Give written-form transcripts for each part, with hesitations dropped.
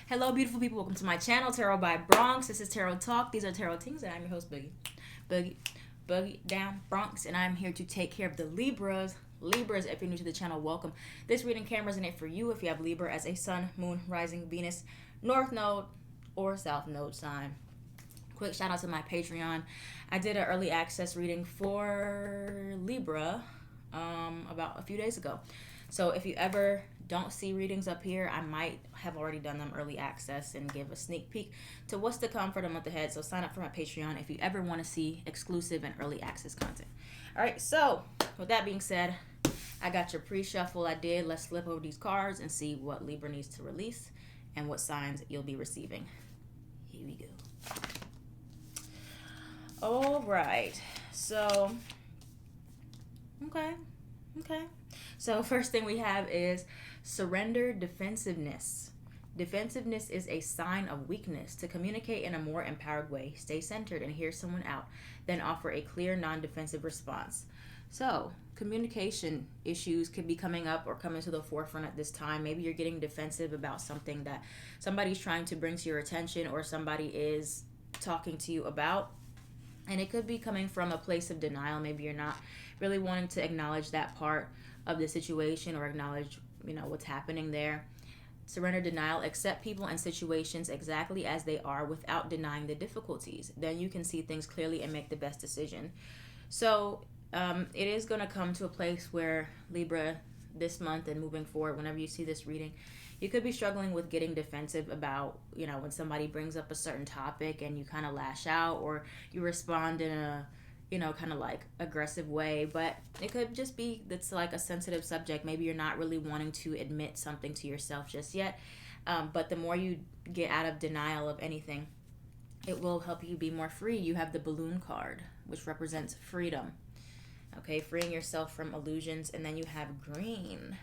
Hello, beautiful people. Welcome to my channel, Tarot by Bronx. This is Tarot Talk. These are Tarot Things, and I'm your host, Boogie down Bronx, and I'm here to take care of the Libras. Libras, if you're new to the channel, welcome. This reading can resonate for you if you have Libra as a Sun, Moon, Rising, Venus, North Node, or South Node sign. Quick shout out to my Patreon. I did an early access reading for Libra about a few days ago. So if you ever don't see readings up here, I might have already done them early access and give a sneak peek to what's to come for the month ahead. So sign up for my Patreon if you ever want to see exclusive and early access content. All right, so with that being said, I got your pre-shuffle I did. Let's flip over these cards and see what Libra needs to release and what signs you'll be receiving. Here we go. All right, so okay. So first thing we have is surrender defensiveness. Defensiveness is a sign of weakness. To communicate in a more empowered way, stay centered and hear someone out, then offer a clear, non-defensive response. So communication issues could be coming up or coming to the forefront at this time. Maybe you're getting defensive about something that somebody's trying to bring to your attention or somebody is talking to you about. And it could be coming from a place of denial. Maybe you're not really wanting to acknowledge that part of the situation or acknowledge, what's happening there. Surrender denial. Accept people and situations exactly as they are without denying the difficulties. Then you can see things clearly and make the best decision. So it is going to come to a place where Libra this month and moving forward, whenever you see this reading, you could be struggling with getting defensive about, when somebody brings up a certain topic and you kind of lash out or you respond in a, kind of like aggressive way. But it could just be that's like a sensitive subject. Maybe you're not really wanting to admit something to yourself just yet. But the more you get out of denial of anything, it will help you be more free. You have the balloon card, which represents freedom. Okay, freeing yourself from illusions. And then you have green.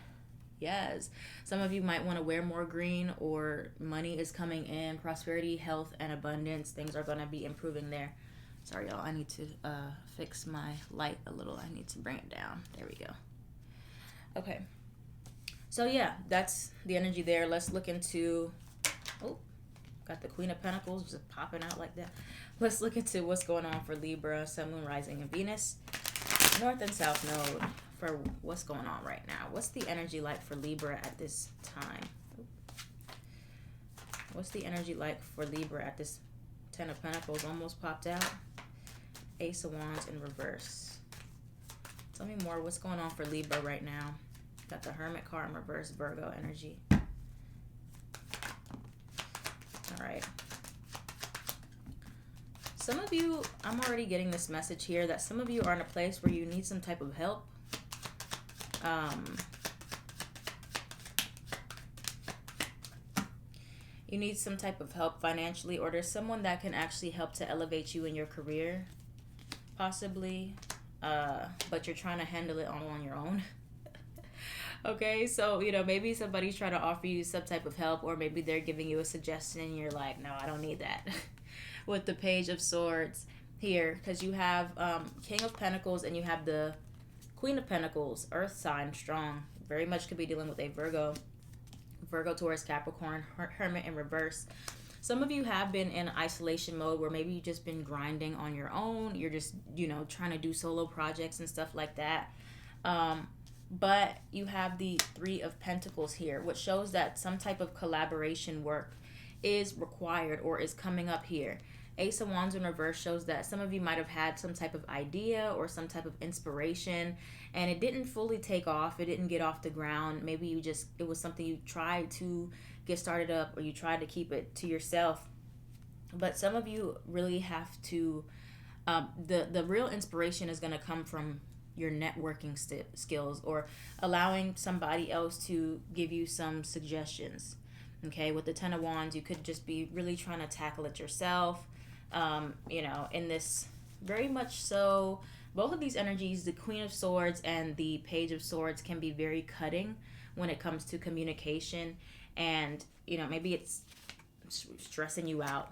Yes, some of you might want to wear more green, or money is coming in, prosperity, health, and abundance. Things are going to be improving there. Sorry, y'all. I need to fix my light a little. I need to bring it down. There we go. Okay. So, yeah, that's the energy there. Let's look into... Oh, got the Queen of Pentacles just popping out like that. Let's look into what's going on for Libra, Sun, Moon, Rising, and Venus. North and South Node for what's going on right now. What's the energy like for Libra at this time? What's the energy like for Libra at this Ten of Pentacles? Almost popped out. Ace of Wands in reverse. Tell me more. What's going on for Libra right now? Got the Hermit card in reverse, Virgo energy. All right. Some of you, I'm already getting this message here that some of you are in a place where you need some type of help. You need some type of help financially, or there's someone that can actually help to elevate you in your career, possibly, but you're trying to handle it all on your own. Okay, so, maybe somebody's trying to offer you some type of help, or maybe they're giving you a suggestion and you're like, no, I don't need that. With the Page of Swords here, because you have King of Pentacles and you have the Queen of Pentacles, Earth sign, strong. Very much could be dealing with a Virgo, Taurus, Capricorn, Hermit in reverse. Some of you have been in isolation mode where maybe you've just been grinding on your own. You're just, trying to do solo projects and stuff like that. But you have the Three of Pentacles here, which shows that some type of collaboration work is required or is coming up here. Ace of Wands in reverse shows that some of you might have had some type of idea or some type of inspiration and it didn't fully take off. It didn't get off the ground. Maybe it was something you tried to get started up or you tried to keep it to yourself. But some of you really have to, the real inspiration is going to come from your networking skills or allowing somebody else to give you some suggestions. Okay, with the Ten of Wands, you could just be really trying to tackle it yourself. In this, very much so, both of these energies, the Queen of Swords and the Page of Swords, can be very cutting when it comes to communication. And, maybe it's stressing you out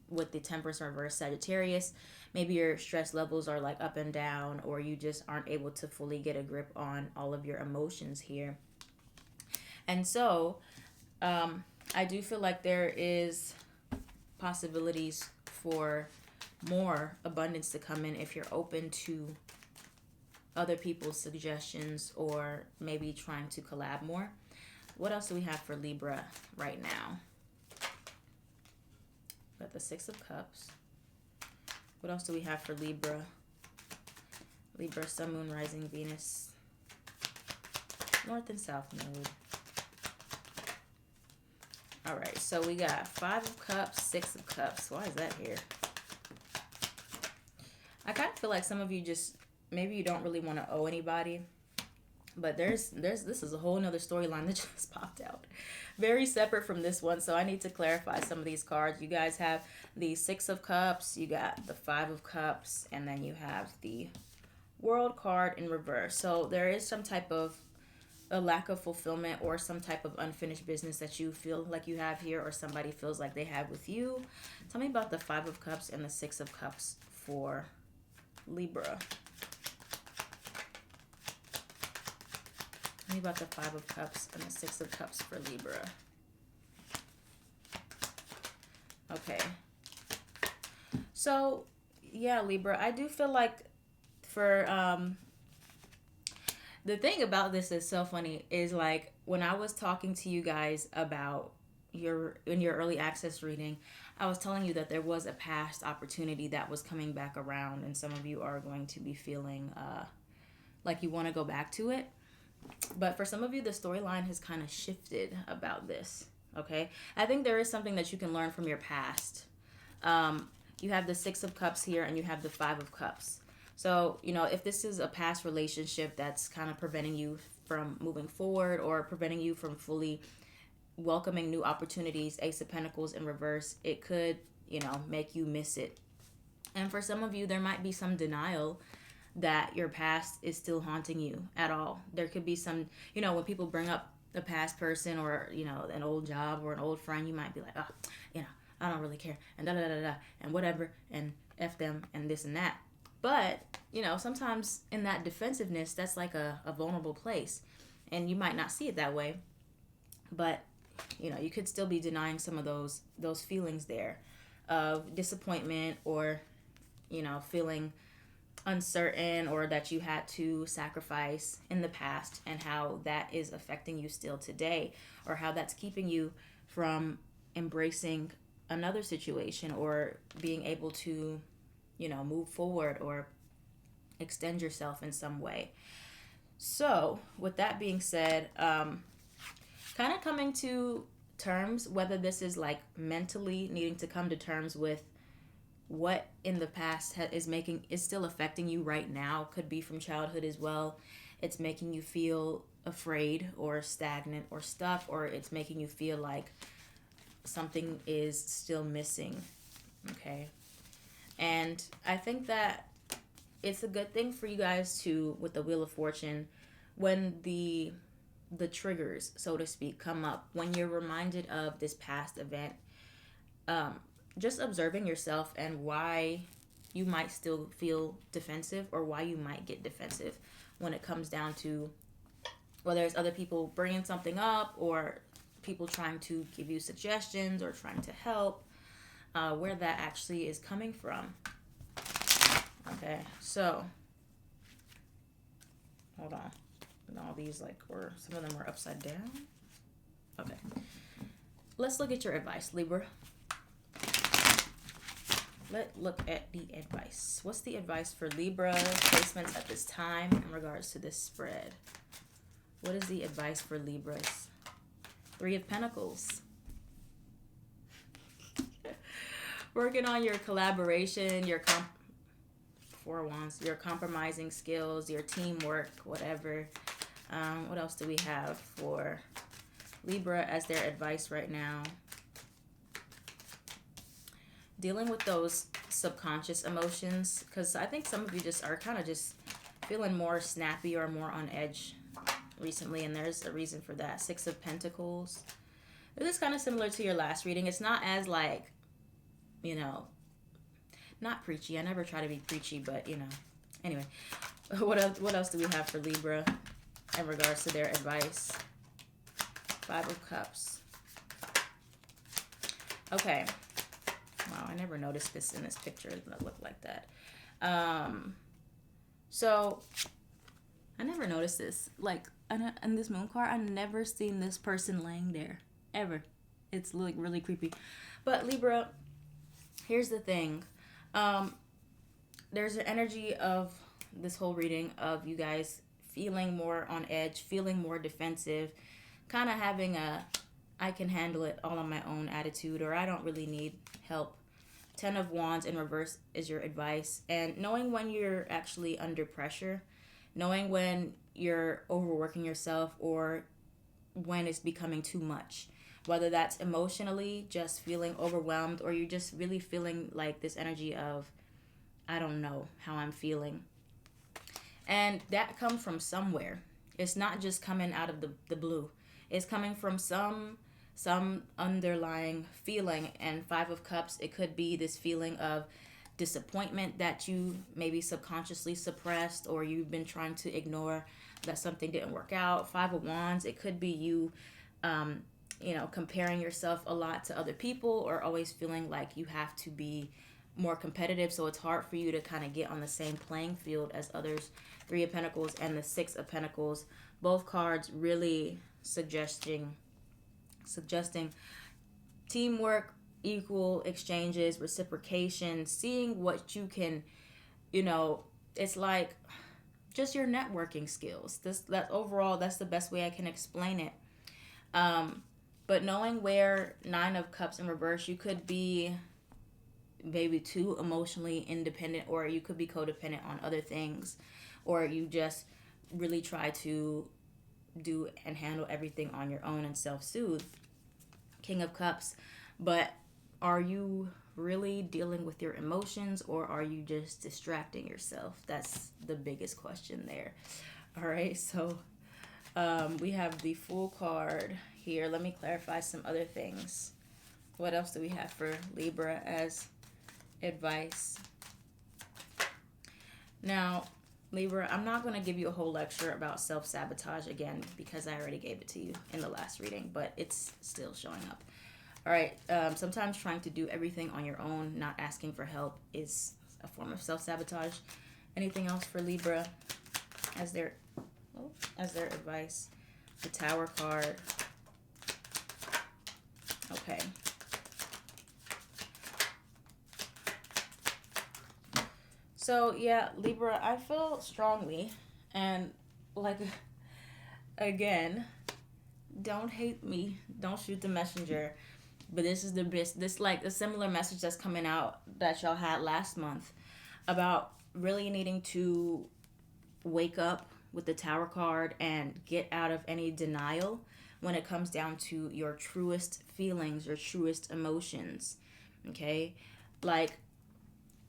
with the Temperance reverse, Sagittarius. Maybe your stress levels are like up and down, or you just aren't able to fully get a grip on all of your emotions here. And so, I do feel like there is possibilities for more abundance to come in if you're open to other people's suggestions or maybe trying to collab more. What else do we have for Libra right now? Got the Six of Cups. What else do we have for Libra? Libra, Sun, Moon, Rising, Venus, North and South Node. All right, so we got Five of Cups, Six of Cups. Why is that here? I kind of feel like some of you just, maybe you don't really want to owe anybody, but this is a whole nother storyline that just popped out. Very separate from this one, so I need to clarify some of these cards. You guys have the Six of Cups, you got the Five of Cups, and then you have the World card in reverse. So there is some type of a lack of fulfillment or some type of unfinished business that you feel like you have here, or somebody feels like they have with you. Tell me about the Five of Cups and the Six of Cups for Libra. Tell me about the Five of Cups and the Six of Cups for Libra. Okay. So, yeah, Libra, I do feel like for the thing about this is so funny is like when I was talking to you guys about in your early access reading, I was telling you that there was a past opportunity that was coming back around, and some of you are going to be feeling like you want to go back to it. But for some of you, the storyline has kind of shifted about this. Okay, I think there is something that you can learn from your past. You have the Six of Cups here, and you have the Five of Cups. So, you know, if this is a past relationship that's kind of preventing you from moving forward or preventing you from fully welcoming new opportunities, Ace of Pentacles in reverse, it could, you know, make you miss it. And for some of you, there might be some denial that your past is still haunting you at all. There could be some, you know, when people bring up a past person or, you know, an old job or an old friend, you might be like, oh, you know, I don't really care, and da-da-da-da-da, and whatever, and F them, and this and that. But, you know, sometimes in that defensiveness, that's like a vulnerable place. And you might not see it that way. But, you know, you could still be denying some of those feelings there of disappointment or, you know, feeling uncertain or that you had to sacrifice in the past, and how that is affecting you still today, or how that's keeping you from embracing another situation or being able to, you know, move forward or extend yourself in some way. So with that being said, kind of coming to terms, whether this is like mentally needing to come to terms with what in the past is still affecting you right now, could be from childhood as well. It's making you feel afraid or stagnant or stuck, or it's making you feel like something is still missing. Okay. And I think that it's a good thing for you guys to, with the Wheel of Fortune, when the triggers, so to speak, come up, when you're reminded of this past event, just observing yourself and why you might still feel defensive, or why you might get defensive when it comes down to whether it's other people bringing something up or people trying to give you suggestions or trying to help. Where that actually is coming from. Okay, so hold on. And all these some of them were upside down. Okay, let's look at your advice, Libra. Let's look at the advice. What's the advice for Libra placements at this time in regards to this spread? What is the advice for Libras? Three of Pentacles. Working on your collaboration, your Four of Wands, your compromising skills, your teamwork, whatever. What else do we have for Libra as their advice right now? Dealing with those subconscious emotions, because I think some of you just are kind of just feeling more snappy or more on edge recently, and there's a reason for that. Six of Pentacles. This is kind of similar to your last reading. It's not as like, you know, not preachy. I never try to be preachy, but, you know. Anyway, what else do we have for Libra in regards to their advice? Five of Cups. Okay. Wow, I never noticed this in this picture. It doesn't look like that. So I never noticed this. Like in this moon card, I never seen this person laying there ever. It's like really creepy. But Libra, here's the thing. There's an energy of this whole reading of you guys feeling more on edge, feeling more defensive, kind of having a I can handle it all on my own attitude, or I don't really need help. 10 of Wands in reverse is your advice. And knowing when you're actually under pressure, knowing when you're overworking yourself or when it's becoming too much. Whether that's emotionally, just feeling overwhelmed, or you're just really feeling like this energy of, I don't know how I'm feeling. And that comes from somewhere. It's not just coming out of the blue. It's coming from some underlying feeling. And 5 of Cups, it could be this feeling of disappointment that you maybe subconsciously suppressed, or you've been trying to ignore that something didn't work out. 5 of Wands, it could be you comparing yourself a lot to other people, or always feeling like you have to be more competitive, so it's hard for you to kind of get on the same playing field as others. 3 of Pentacles and the 6 of Pentacles, both cards really suggesting teamwork, equal exchanges, reciprocation, seeing what you can, it's like just your networking skills. That overall, that's the best way I can explain it. But knowing where 9 of Cups in reverse, you could be maybe too emotionally independent, or you could be codependent on other things, or you just really try to do and handle everything on your own and self-soothe. King of Cups, but are you really dealing with your emotions, or are you just distracting yourself? That's the biggest question there. All right, so we have the Fool card here. Let me clarify some other things. What else do we have for Libra as advice? Now, Libra, I'm not going to give you a whole lecture about self-sabotage again, because I already gave it to you in the last reading, but it's still showing up. All right, sometimes trying to do everything on your own, not asking for help, is a form of self-sabotage. Anything else for Libra as their advice? The Tower card. Okay. So, yeah, Libra, I feel strongly, and like, again, don't hate me, don't shoot the messenger, but this is this like a similar message that's coming out that y'all had last month about really needing to wake up with the Tower card and get out of any denial when it comes down to your truest feelings, your truest emotions. Okay? Like,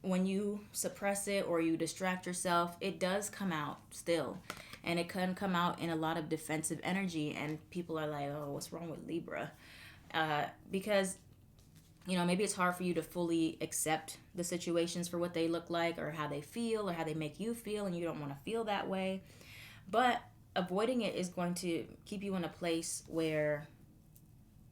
when you suppress it or you distract yourself, it does come out still. And it can come out in a lot of defensive energy. And people are like, oh, what's wrong with Libra? Because, maybe it's hard for you to fully accept the situations for what they look like, or how they feel, or how they make you feel, and you don't want to feel that way. But avoiding it is going to keep you in a place where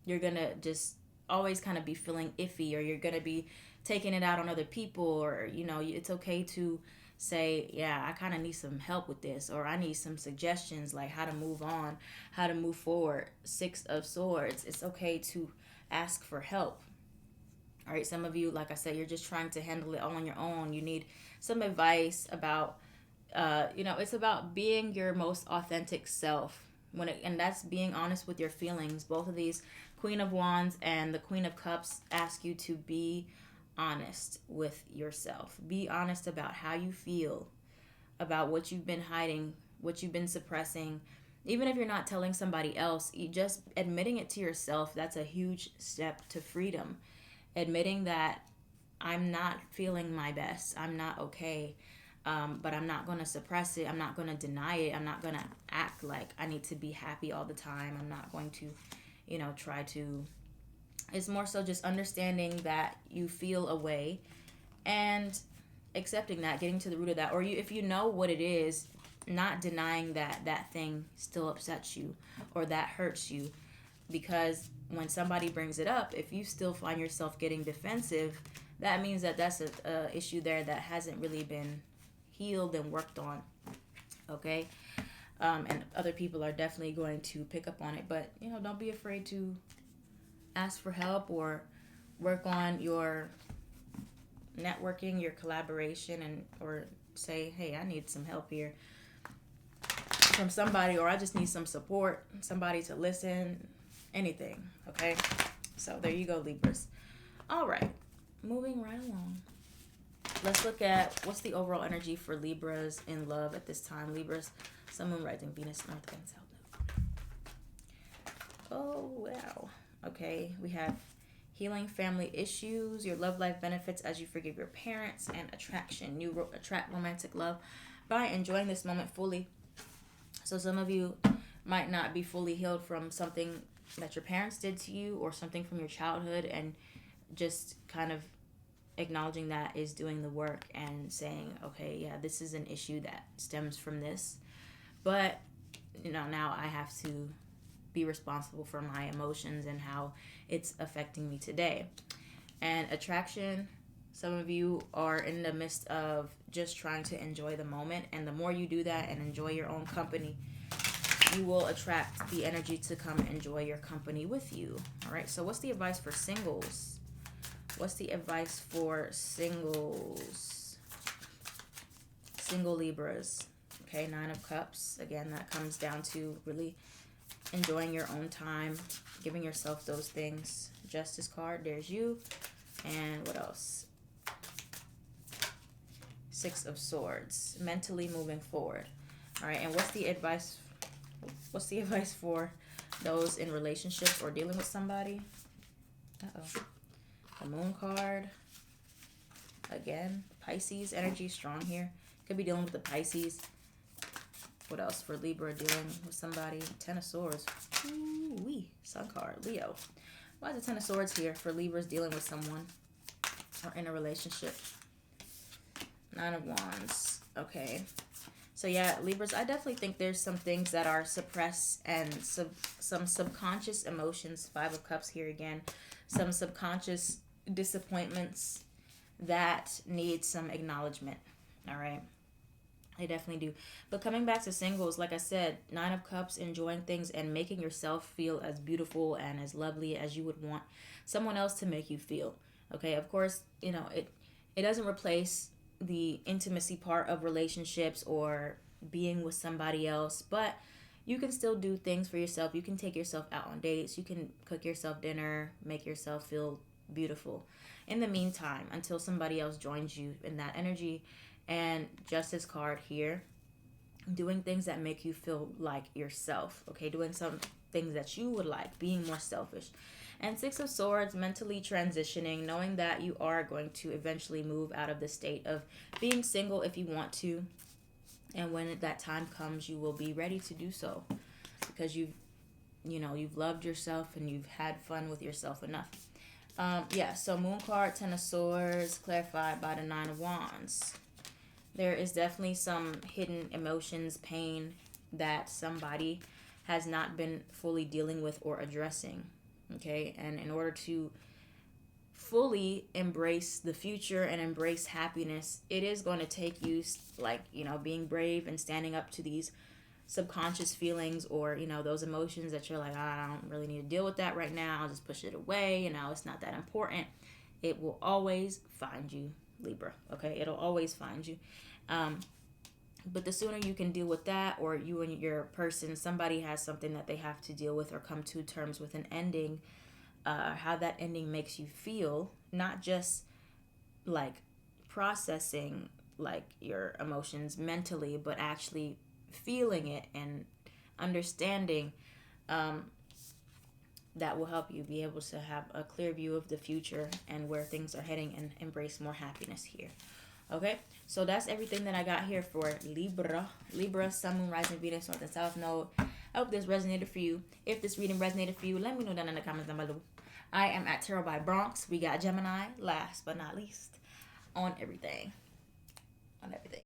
you're going to just always kind of be feeling iffy, or you're going to be taking it out on other people, or, it's okay to say, yeah, I kind of need some help with this, or I need some suggestions, like how to move on, how to move forward. 6 of Swords, it's okay to ask for help. All right, some of you, like I said, you're just trying to handle it all on your own. You need some advice about, it's about being your most authentic self. And that's being honest with your feelings. Both of these, Queen of Wands and the Queen of Cups, ask you to be honest with yourself. Be honest about how you feel, about what you've been hiding, what you've been suppressing. Even if you're not telling somebody else, you just admitting it to yourself, that's a huge step to freedom. Admitting that I'm not feeling my best, I'm not okay, but I'm not going to suppress it, I'm not going to deny it, I'm not going to act like I need to be happy all the time, I'm not going to, try to... It's more so just understanding that you feel a way and accepting that, getting to the root of that. Or if you know what it is, not denying that that thing still upsets you or that hurts you, because when somebody brings it up, if you still find yourself getting defensive, that means that that's a issue there that hasn't really been healed and worked on. Okay. And other people are definitely going to pick up on it, but don't be afraid to ask for help or work on your networking, your collaboration, and or say, hey, I need some help here from somebody, or I just need some support, somebody to listen, anything. Okay, so there you go, Libras. All right, moving right along, let's look at what's the overall energy for Libras in love at this time. Libras, Sun, Moon, Rising, Venus, North and South Node. Oh wow. Okay, we have healing family issues, your love life benefits as you forgive your parents, and attraction. You attract romantic love by enjoying this moment fully. So some of you might not be fully healed from something that your parents did to you or something from your childhood, and just kind of acknowledging that is doing the work and saying, okay, yeah, this is an issue that stems from this, but now I have to be responsible for my emotions and how it's affecting me today. And attraction, some of you are in the midst of just trying to enjoy the moment, and the more you do that and enjoy your own company, you will attract the energy to come enjoy your company with you. All right, so what's the advice for singles? What's the advice for singles? Single Libras. Okay, 9 of Cups. Again, that comes down to really enjoying your own time, giving yourself those things. Justice card, there's you. And what else? 6 of Swords. Mentally moving forward. All right, and what's the advice? What's the advice for those in relationships or dealing with somebody? The Moon card. Again, Pisces energy strong here. Could be dealing with the Pisces. What else for Libra dealing with somebody? 10 of Swords. Ooh-wee. Sun card. Leo. Why is the 10 of Swords here for Libras dealing with someone or in a relationship? 9 of Wands. Okay. So yeah, Libras, I definitely think there's some things that are suppressed and some subconscious emotions. 5 of Cups here again. Some subconscious disappointments that need some acknowledgement. All right. They definitely do. But coming back to singles, like I said, 9 of Cups, enjoying things and making yourself feel as beautiful and as lovely as you would want someone else to make you feel. Okay, of course, it doesn't replace the intimacy part of relationships or being with somebody else, but you can still do things for yourself. You can take yourself out on dates. You can cook yourself dinner, make yourself feel beautiful in the meantime until somebody else joins you in that energy. And Justice card here, doing things that make you feel like yourself. Okay, doing some things that you would like, being more selfish. And 6 of Swords, mentally transitioning, knowing that you are going to eventually move out of the state of being single if you want to. And when that time comes, you will be ready to do so because you've loved yourself and you've had fun with yourself enough. So Moon card, 10 of Swords, clarified by the 9 of Wands. There is definitely some hidden emotions, pain that somebody has not been fully dealing with or addressing. Okay, and in order to fully embrace the future and embrace happiness, it is going to take you being brave and standing up to these subconscious feelings or those emotions that you're like, I don't really need to deal with that right now, I'll just push it away, it's not that important. It will always find you, Libra. Okay, it'll always find you. But the sooner you can deal with that, or you and your person, somebody has something that they have to deal with or come to terms with an ending, how that ending makes you feel, not just like processing like your emotions mentally, but actually feeling it and understanding, that will help you be able to have a clear view of the future and where things are heading and embrace more happiness here. Okay, so that's everything that I got here for Libra. Libra, Sun, Moon, Rising, Venus, North and South Node. I hope this resonated for you. If this reading resonated for you, let me know down in the comments down below. I am at Tarot by Bronx. We got Gemini, last but not least, on everything. On everything.